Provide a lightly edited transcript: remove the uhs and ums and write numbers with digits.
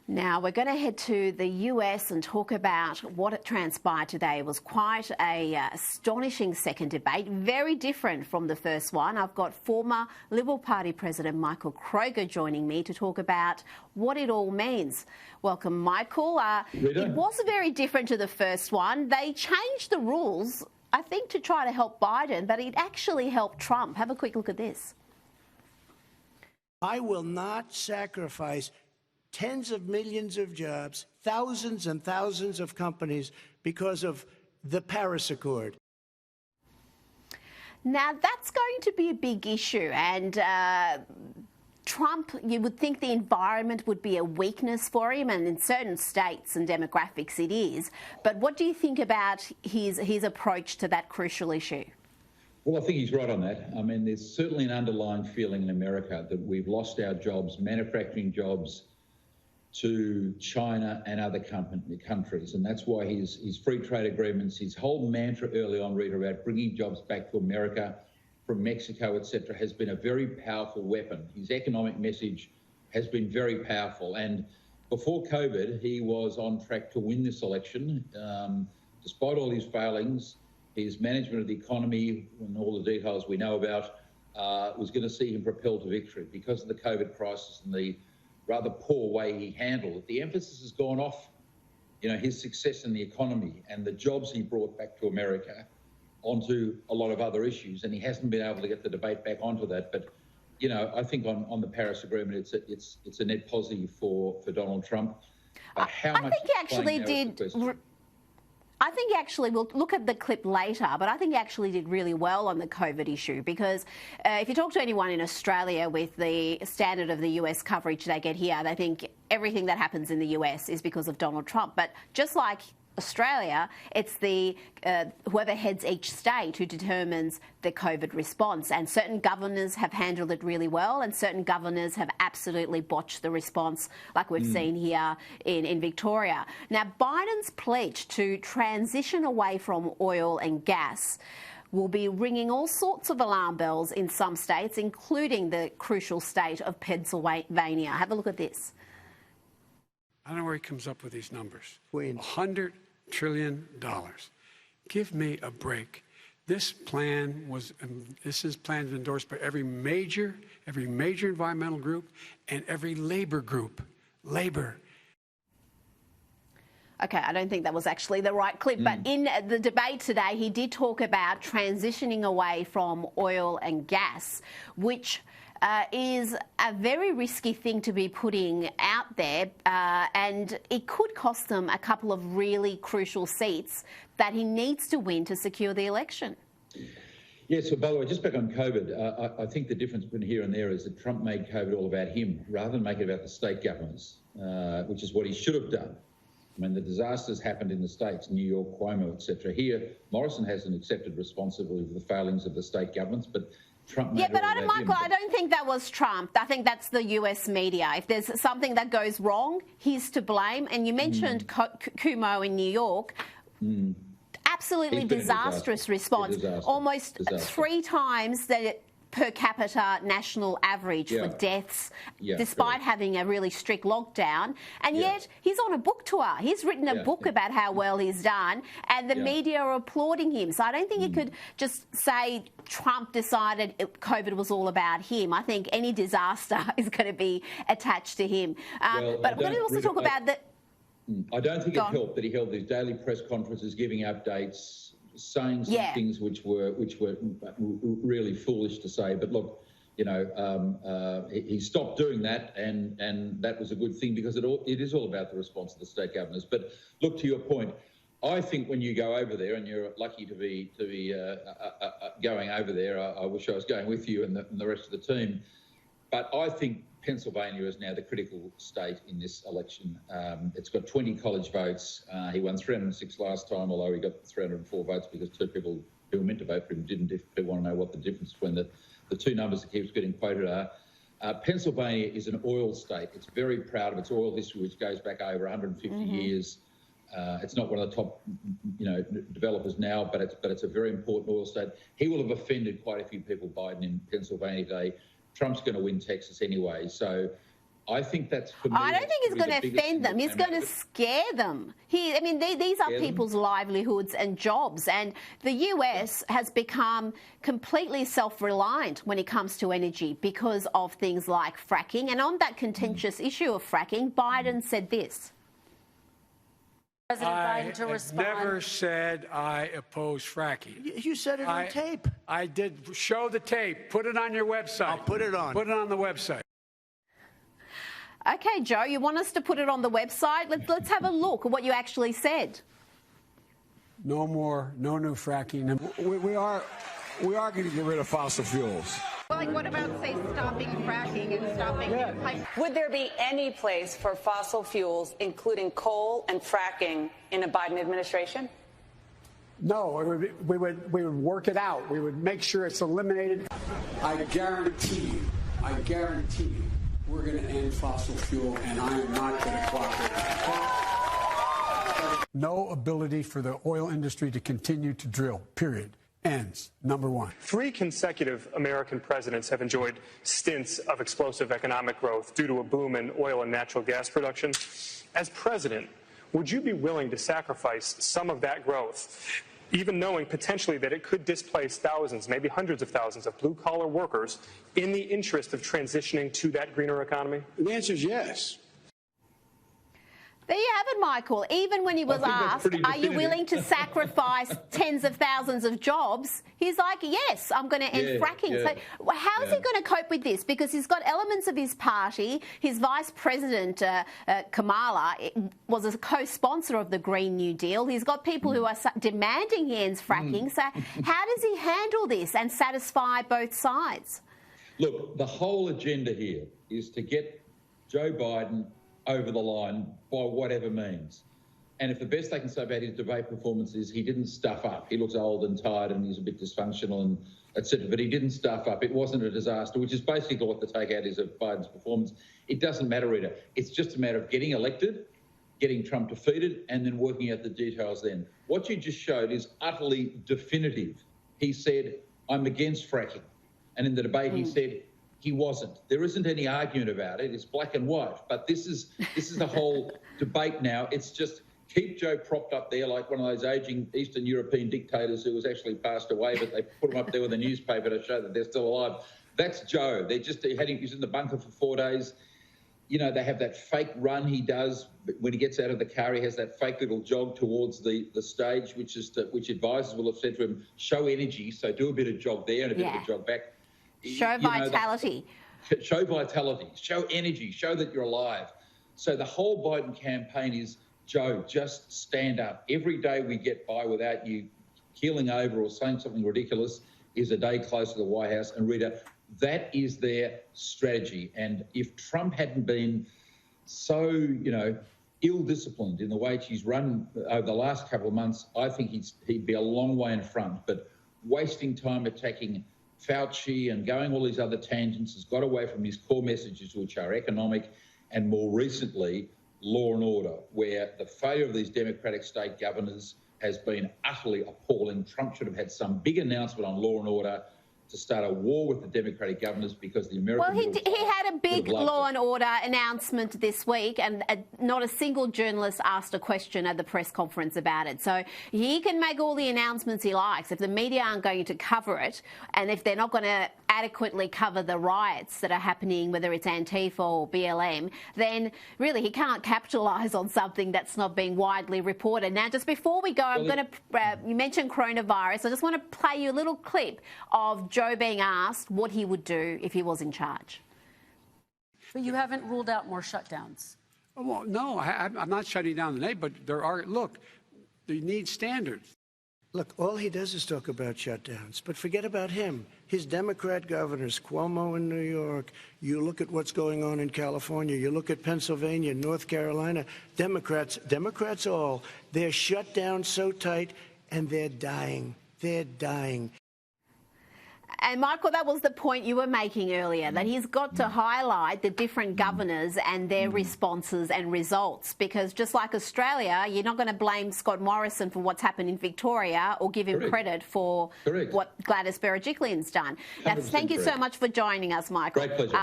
Now, we're going to head to the US and talk about what it transpired today. It was quite a astonishing second debate, very different from the first one. I've got former Liberal Party President Michael Kroger joining me to talk about what it all means. Welcome, Michael. It was very different to the first one. They changed the rules, I think, to try to help Biden, but it actually helped Trump. Have a quick look at this. I will not sacrifice tens of millions of jobs, thousands and thousands of companies because of the Paris Accord. Now, that's going to be a big issue, and Trump, you would think the environment would be a weakness for him, and in certain states and demographics it is. But what do you think about his approach to that crucial issue? Well, I think he's right on that. I mean, there's certainly an underlying feeling in America that we've lost our jobs, manufacturing jobs, to China and other countries. And that's why his free trade agreements, his whole mantra early on, Rita, about bringing jobs back to America from Mexico, etc., has been a very powerful weapon. His economic message has been very powerful. And before COVID, he was on track to win this election. Despite all his failings, his management of the economy and all the details we know about was going to see him propelled to victory because of the COVID crisis and the rather poor way he handled it. The emphasis has gone off, his success in the economy and the jobs he brought back to America onto a lot of other issues, and he hasn't been able to get the debate back onto that. But, I think on the Paris Agreement, it's a net positive for Donald Trump. I think he actually did. I think he actually, we'll look at the clip later, but I think he actually did really well on the COVID issue because if you talk to anyone in Australia with the standard of the US coverage they get here, they think everything that happens in the US is because of Donald Trump. But just like Australia, it's the whoever heads each state who determines the COVID response. And certain governors have handled it really well, and certain governors have absolutely botched the response, like we've seen here in Victoria. Now, Biden's pledge to transition away from oil and gas will be ringing all sorts of alarm bells in some states, including the crucial state of Pennsylvania. Have a look at this. I don't know where he comes up with these numbers. $100 trillion. Give me a break. This plan was endorsed by every major environmental group and every labor group. Labor. Okay, I don't think that was actually the right clip, but in the debate today, he did talk about transitioning away from oil and gas, which is a very risky thing to be putting out there, and it could cost them a couple of really crucial seats that he needs to win to secure the election. Yeah, so by the way, just back on COVID, I think the difference between here and there is that Trump made COVID all about him rather than make it about the state governors, which is what he should have done. I mean, the disasters happened in the states, New York, Cuomo, etc. Here, Morrison hasn't accepted responsibility for the failings of the state governments, but Trump made but Michael, I don't think that was Trump. I think that's the US media. If there's something that goes wrong, he's to blame. And you mentioned Cuomo in New York. Absolutely disastrous response. Almost 3 times the per capita national average for deaths, despite having a really strict lockdown. And yet he's on a book tour. He's written a book about how well he's done, and the media are applauding him. So I don't think you could just say Trump decided COVID was all about him. I think any disaster is going to be attached to him. But when we also talk about the... I don't think it helped that he held these daily press conferences giving updates, saying some things which were really foolish to say. But look, he stopped doing that, and that was a good thing because it is all about the response of the state governors. But look, to your point, I think when you go over there, and you're lucky to be going over there, I wish I was going with you and the rest of the team. But I think Pennsylvania is now the critical state in this election. It's got 20 college votes. He won 306 last time, although he got 304 votes because 2 people who were meant to vote for him didn't. If people want to know what the difference between the 2 numbers that keeps getting quoted are. Pennsylvania is an oil state. It's very proud of its oil history, which goes back over 150 years. It's not one of the top, developers now, but it's a very important oil state. He will have offended quite a few people, Biden, in Pennsylvania today. Trump's going to win Texas anyway. So I think that's for me. I don't think he's going to offend them. He's going to scare them. These are people's livelihoods and jobs. And the US has become completely self-reliant when it comes to energy because of things like fracking. And on that contentious issue of fracking, Biden said this. President Biden to respond. I never said I oppose fracking. You said it on tape. I did. Show the tape. Put it on your website. I'll put it on. Put it on the website. Okay, Joe, you want us to put it on the website? Let's have a look at what you actually said. No new fracking. We are going to get rid of fossil fuels. Well, what about, say, stopping fracking and stopping... Would there be any place for fossil fuels, including coal and fracking, in a Biden administration? No, we would work it out. We would make sure it's eliminated. I guarantee you, we're going to end fossil fuel, and I am not going to cooperate. No ability for the oil industry to continue to drill, period. Ends. Number one. 3 consecutive American presidents have enjoyed stints of explosive economic growth due to a boom in oil and natural gas production. As president, would you be willing to sacrifice some of that growth, even knowing potentially that it could displace thousands, maybe hundreds of thousands of blue-collar workers in the interest of transitioning to that greener economy? The answer is yes. There you have it, Michael. Even when he was asked, are you willing to sacrifice tens of thousands of jobs? He's like, yes, I'm going to end fracking. So how is he going to cope with this? Because he's got elements of his party. His vice president, Kamala, was a co-sponsor of the Green New Deal. He's got people who are demanding he ends fracking. So how does he handle this and satisfy both sides? Look, the whole agenda here is to get Joe Biden over the line by whatever means. And if the best they can say about his debate performance is he didn't stuff up, he looks old and tired and he's a bit dysfunctional and etc. But he didn't stuff up. It wasn't a disaster, which is basically what the takeout is of Biden's performance. It doesn't matter, Rita. It's just a matter of getting elected, getting Trump defeated, and then working out the details then. What you just showed is utterly definitive. He said, I'm against fracking. And in the debate, he said, he wasn't. There isn't any argument about it. It's black and white. But this is the whole debate now. It's just keep Joe propped up there like one of those aging Eastern European dictators who has actually passed away, but they put him up there with a newspaper to show that they're still alive. That's Joe. He's in the bunker for 4 days. You know, they have that fake run he does. When he gets out of the car, he has that fake little jog towards the stage, which advisors will have said to him, show energy. So do a bit of jog there and a bit of a jog back. Show vitality. Show vitality, show energy, show that you're alive. So the whole Biden campaign is, Joe, just stand up. Every day we get by without you keeling over or saying something ridiculous is a day closer to the White House. And Rita, that is their strategy. And if Trump hadn't been so, ill-disciplined in the way he's run over the last couple of months, I think he'd be a long way in front. But wasting time attacking Fauci and going all these other tangents has got away from his core messages, which are economic and more recently law and order, where the failure of these Democratic state governors has been utterly appalling. Trump should have had some big announcement on law and order to start a war with the Democratic governors because the American... Well, he had a big law and order announcement this week and not a single journalist asked a question at the press conference about it. So he can make all the announcements he likes. If the media aren't going to cover it and if they're not going to adequately cover the riots that are happening, whether it's Antifa or BLM, then really he can't capitalise on something that's not being widely reported. Now, just before we go, you mentioned coronavirus. I just want to play you a little clip of Joe being asked what he would do if he was in charge. But you haven't ruled out more shutdowns. Well, no, I'm not shutting down the name, but they need standards. Look, all he does is talk about shutdowns, but forget about him. His Democrat governors, Cuomo in New York, you look at what's going on in California, you look at Pennsylvania, North Carolina, Democrats all, they're shut down so tight and they're dying. They're dying. And, Michael, that was the point you were making earlier, that he's got to highlight the different governors and their responses and results, because just like Australia, you're not going to blame Scott Morrison for what's happened in Victoria or give him credit for what Gladys Berejiklian's done. Now, thank you so much for joining us, Michael. Great pleasure.